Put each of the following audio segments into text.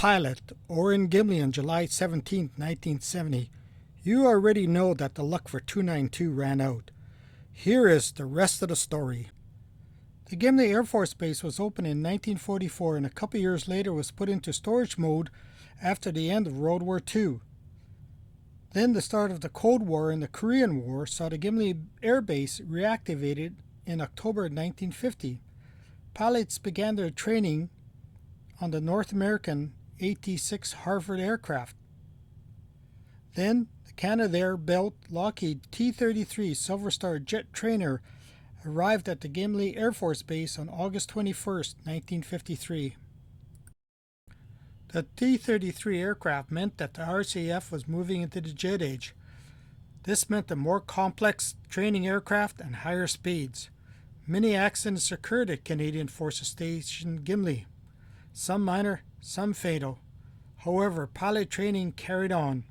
pilot or in Gimli on July 17, 1970, you already know that the luck for 292 ran out. Here is the rest of the story. The Gimli Air Force Base was opened in 1944 and a couple years later was put into storage mode after the end of World War II. Then the start of the Cold War and the Korean War saw the Gimli Air Base reactivated in October 1950. Pilots began their training on the North American AT-6 Harvard aircraft. Then the Canadair-built Lockheed T-33 Silver Star jet trainer arrived at the Gimli Air Force Base on August 21, 1953. The T-33 aircraft meant that the RCAF was moving into the jet age. This meant a more complex training aircraft and higher speeds. Many accidents occurred at Canadian Forces Station Gimli, some minor, some fatal. However, pilot training carried on.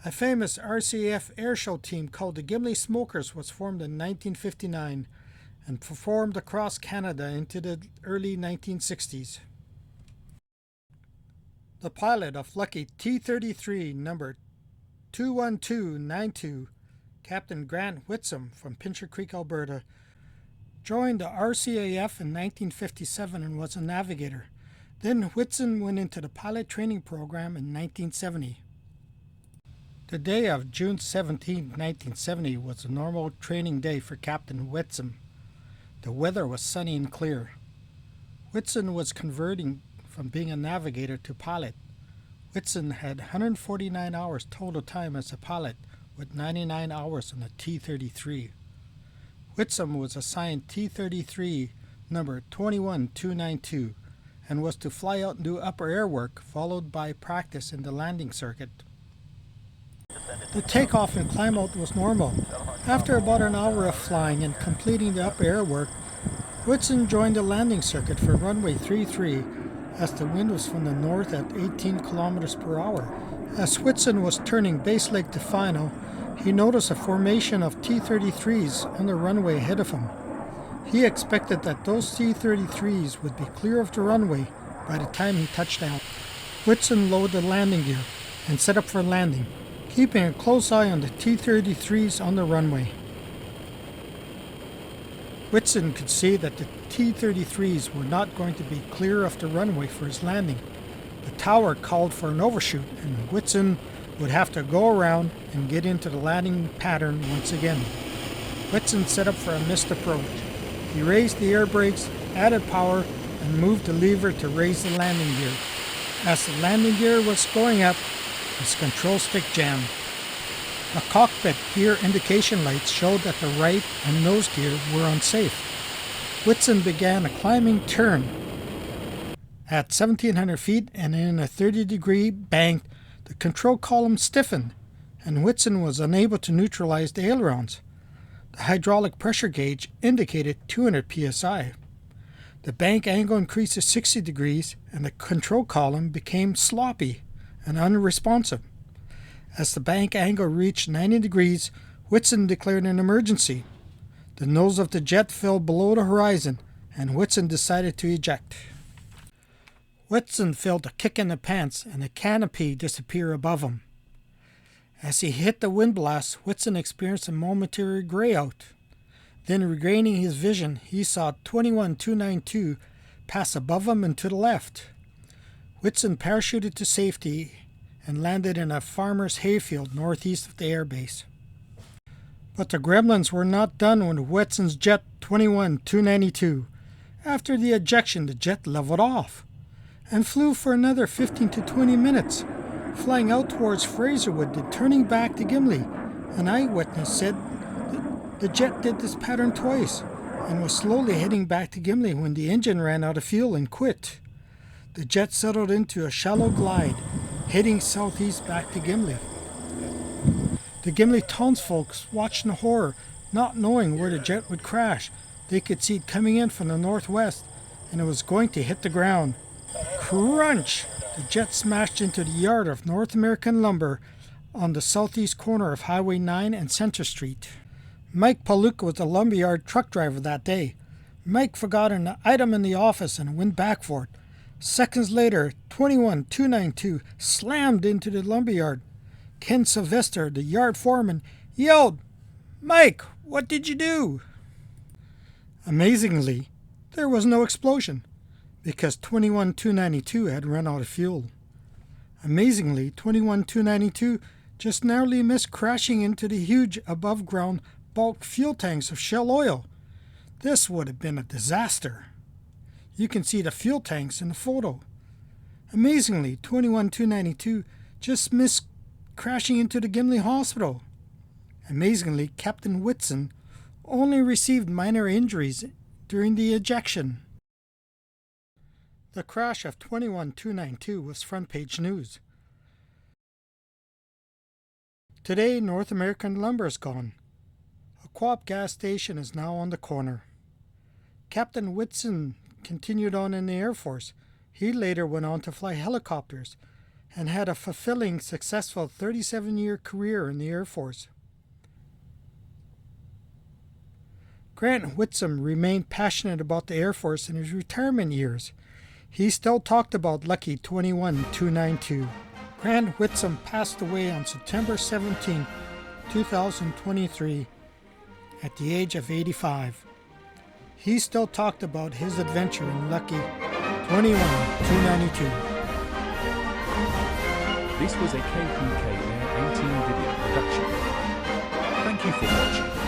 A famous RCAF airshow team called the Gimli Smokers was formed in 1959 and performed across Canada into the early 1960s. The pilot of Lucky T-33 number 21292, Captain Grant Whitsom from Pincher Creek, Alberta, joined the RCAF in 1957 and was a navigator. Then Whitson went into the pilot training program in 1970. The day of June 17, 1970 was a normal training day for Captain Whitson. The weather was sunny and clear. Whitson was converting from being a navigator to pilot. Whitson had 149 hours total time as a pilot, with 99 hours on the T-33. Whitson was assigned T-33 number 21292 and was to fly out and do upper air work, followed by practice in the landing circuit. The takeoff and climb out was normal. After about an hour of flying and completing the upper air work, Whitson joined the landing circuit for runway 33 as the wind was from the north at 18 kilometers per hour. As Whitson was turning base leg to final, he noticed a formation of T-33s on the runway ahead of him. He expected that those T-33s would be clear of the runway by the time he touched down. Whitson lowered the landing gear and set up for landing, keeping a close eye on the T-33s on the runway. Whitson could see that the T-33s were not going to be clear of the runway for his landing. The tower called for an overshoot, and Whitson would have to go around and get into the landing pattern once again. Whitson set up for a missed approach. He raised the air brakes, added power, and moved the lever to raise the landing gear. As the landing gear was going up, his control stick jammed. The cockpit gear indication lights showed that the right and nose gear were unsafe. Whitson began a climbing turn. At 1,700 feet and in a 30-degree bank, the control column stiffened, and Whitson was unable to neutralize the ailerons. The hydraulic pressure gauge indicated 200 psi. The bank angle increased to 60 degrees, and the control column became sloppy and unresponsive. As the bank angle reached 90 degrees, Whitson declared an emergency. The nose of the jet fell below the horizon, and Whitson decided to eject. Whitson felt a kick in the pants, and the canopy disappeared above him. As he hit the windblast, Whitson experienced a momentary grayout. Then, regaining his vision, he saw 21292 pass above him and to the left. Whitson parachuted to safety and landed in a farmer's hayfield northeast of the airbase. But the gremlins were not done with Whitson's jet 21292. After the ejection, the jet leveled off and flew for another 15 to 20 minutes, flying out towards Fraserwood and turning back to Gimli. An eyewitness said the jet did this pattern twice and was slowly heading back to Gimli when the engine ran out of fuel and quit. The jet settled into a shallow glide, heading southeast back to Gimli. The Gimli townsfolk watched in horror, not knowing where the jet would crash. They could see it coming in from the northwest, and it was going to hit the ground. Crunch! The jet smashed into the yard of North American Lumber on the southeast corner of Highway 9 and Center Street. Mike Paluca was the lumberyard truck driver that day. Mike forgot an item in the office and went back for it. Seconds later, 21292 slammed into the lumberyard. Ken Sylvester, the yard foreman, yelled, "Mike, what did you do?" Amazingly, there was no explosion because 21292 had run out of fuel. Amazingly, 21292 just narrowly missed crashing into the huge above-ground bulk fuel tanks of Shell Oil. This would have been a disaster. You can see the fuel tanks in the photo. Amazingly, 21292 just missed crashing into the Gimli Hospital. Amazingly, Captain Whitson only received minor injuries during the ejection. The crash of 21292 was front-page news. Today, North American lumber is gone. A Co-op gas station is now on the corner. Captain Whitson continued on in the Air Force. He later went on to fly helicopters and had a fulfilling, successful 37-year career in the Air Force. Grant Whitson remained passionate about the Air Force in his retirement years. He still talked about Lucky 21292. Grant Whitson passed away on September 17, 2023, at the age of 85. He still talked about his adventure in Lucky 21292. This was a KPK Air 18 video production. Thank you for watching.